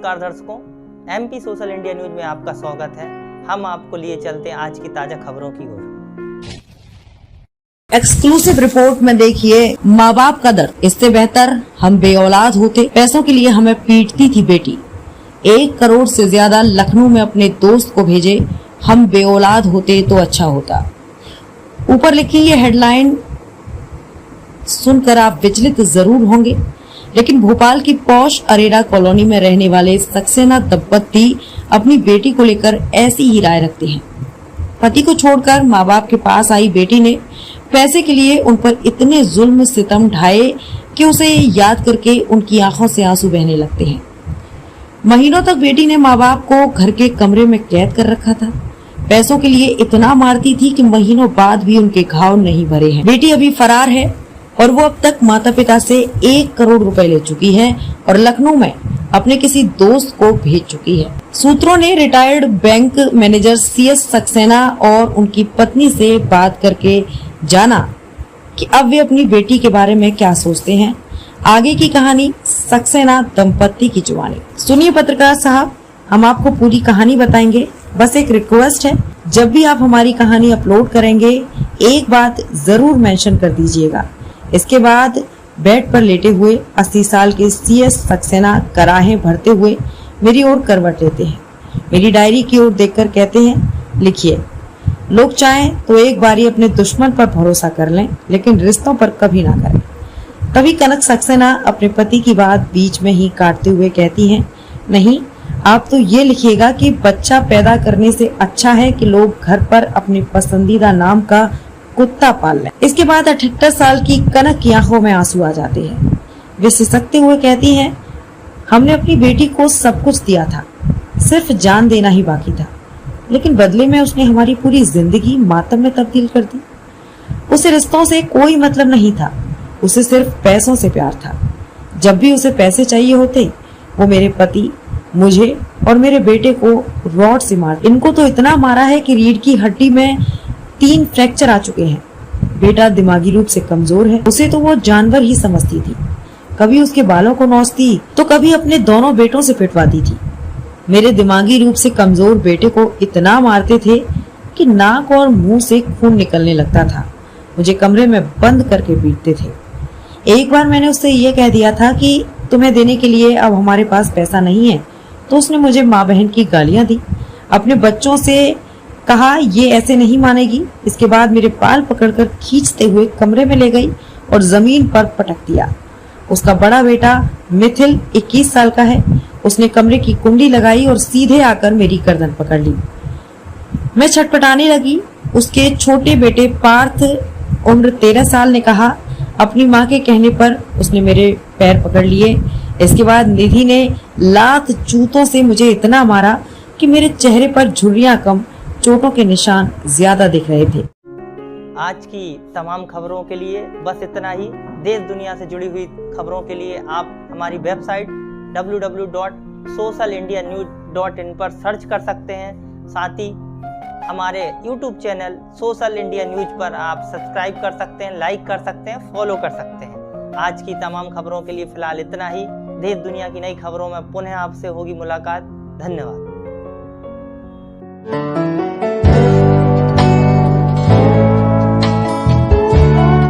नमस्कार दर्शकों, MP social India news में आपका स्वागत है। हम आपको लिए चलते हैं आज की ताजा खबरों की ओर। एक्सक्लूसिव रिपोर्ट में देखिए माँ बाप का दर्द। इससे बेहतर हम बेऔलाद होते। पैसों के लिए हमें पीटती थी बेटी। 1 करोड़ से ज्यादा लखनऊ में अपने दोस्त को भेजे। हम बेऔलाद होते तो अच्छा होता। ऊपर लिखी ये हेडलाइन सुनकर आप विचलित जरूर होंगे, लेकिन भोपाल की पॉश अरेरा कॉलोनी में रहने वाले सक्सेना दंपत्ति अपनी बेटी को लेकर ऐसी ही राय रखते हैं। पति को छोड़कर माँ बाप के पास आई बेटी ने पैसे के लिए उन पर इतने जुल्म सितम ढाए कि उसे याद करके उनकी आंखों से आंसू बहने लगते हैं। महीनों तक बेटी ने माँ बाप को घर के कमरे में कैद कर रखा था। पैसों के लिए इतना मारती थी कि महीनों बाद भी उनके घाव नहीं भरे हैं। बेटी अभी फरार है और वो अब तक माता पिता से 1 करोड़ रुपए ले चुकी है और लखनऊ में अपने किसी दोस्त को भेज चुकी है। सूत्रों ने retired bank manager CS Saxena और उनकी पत्नी से बात करके जाना कि अब वे अपनी बेटी के बारे में क्या सोचते हैं। आगे की कहानी सक्सेना दंपत्ति की जुबानी। सुनिए पत्रकार साहब, हम आपको पूरी कहानी बताएंगे। बस एक रिक्वेस्ट है, जब भी आप हमारी कहानी अपलोड करेंगे एक बात जरूर मेंशन कर दीजिएगा। इसके बाद बेड पर लेटे हुए 80 साल के CS सक्सेना कराहें भरते हुए मेरी ओर करवट लेते हैं। मेरी डायरी की ओर देखकर कहते हैं, लिखिए, लोग चाहें तो एक बारी अपने दुश्मन पर भरोसा कर लें, लेकिन रिश्तों पर कभी ना करें। तभी कनक सक्सेना अपने पति की बात बीच में ही काटते हुए कहती हैं, नहीं, आप तो ये लिखिएगा कि बच्चा पैदा करने से अच्छा है कि लोग घर पर अपने पसंदीदा नाम का कुत्ता पाल लें। इसके बाद 78 साल की कनक की आंखों में आंसू आ जाते हैं। वे सिसकते हुए कहती हैं, हमने अपनी बेटी को सब कुछ दिया था, सिर्फ जान देना ही बाकी था, लेकिन बदले में उसने हमारी पूरी जिंदगी मातम में तब्दील कर दी। उसे रिश्तों से कोई मतलब नहीं था, उसे सिर्फ पैसों से प्यार था। जब भी उसे पैसे चाहिए होते, वो मेरे पति, मुझे और मेरे बेटे को रॉड से मार। इनको तो इतना मारा है कि रीढ़ की हड्डी में 3 फ्रैक्चर आ चुके हैं। बेटा दिमागी रूप से कमजोर है। उसे तो वो जानवर ही समझती थी। कभी उसके बालों को नोचती तो कभी अपने दोनों बेटों से पिटवाती थी। मेरे दिमागी रूप से कमजोर बेटे को इतना मारते थे कि नाक और मुंह से खून निकलने लगता था। मुझे कमरे में बंद करके पीटते थे। एक बार मैंने उससे ये कह दिया था कि तुम्हें देने के लिए अब हमारे पास पैसा नहीं है, तो उसने मुझे माँ बहन की गालियां दी। अपने बच्चों से कहा ये ऐसे नहीं मानेगी। इसके बाद मेरे बाल पकड़कर खींचते हुए कमरे में ले गई और जमीन पर पटक दिया। उसका बड़ा बेटा मिथिल 21 साल का है। उसने कमरे की कुंडी लगाई और सीधे आकर मेरी गर्दन पकड़ ली। मैं छटपटाने लगी। उसके छोटे बेटे पार्थ उम्र 13 साल ने कहा। अपनी माँ के कहने पर उसने मेरे पैर पकड़ लिए। इसके बाद निधि ने लात जूतों से मुझे इतना मारा कि मेरे चेहरे पर झुर्रियां कम, चोटों के निशान ज्यादा दिख रहे थे। आज की तमाम खबरों के लिए बस इतना ही। देश दुनिया से जुड़ी हुई खबरों के लिए आप हमारी वेबसाइट www.socialindianews.in पर सर्च कर सकते हैं। साथ ही हमारे YouTube channel social India news पर आप सब्सक्राइब कर सकते हैं, लाइक कर सकते हैं, फॉलो कर सकते हैं। आज की तमाम खबरों के लिए फिलहाल इतना ही। देश दुनिया की नई खबरों में पुनः आपसे होगी मुलाकात। धन्यवाद।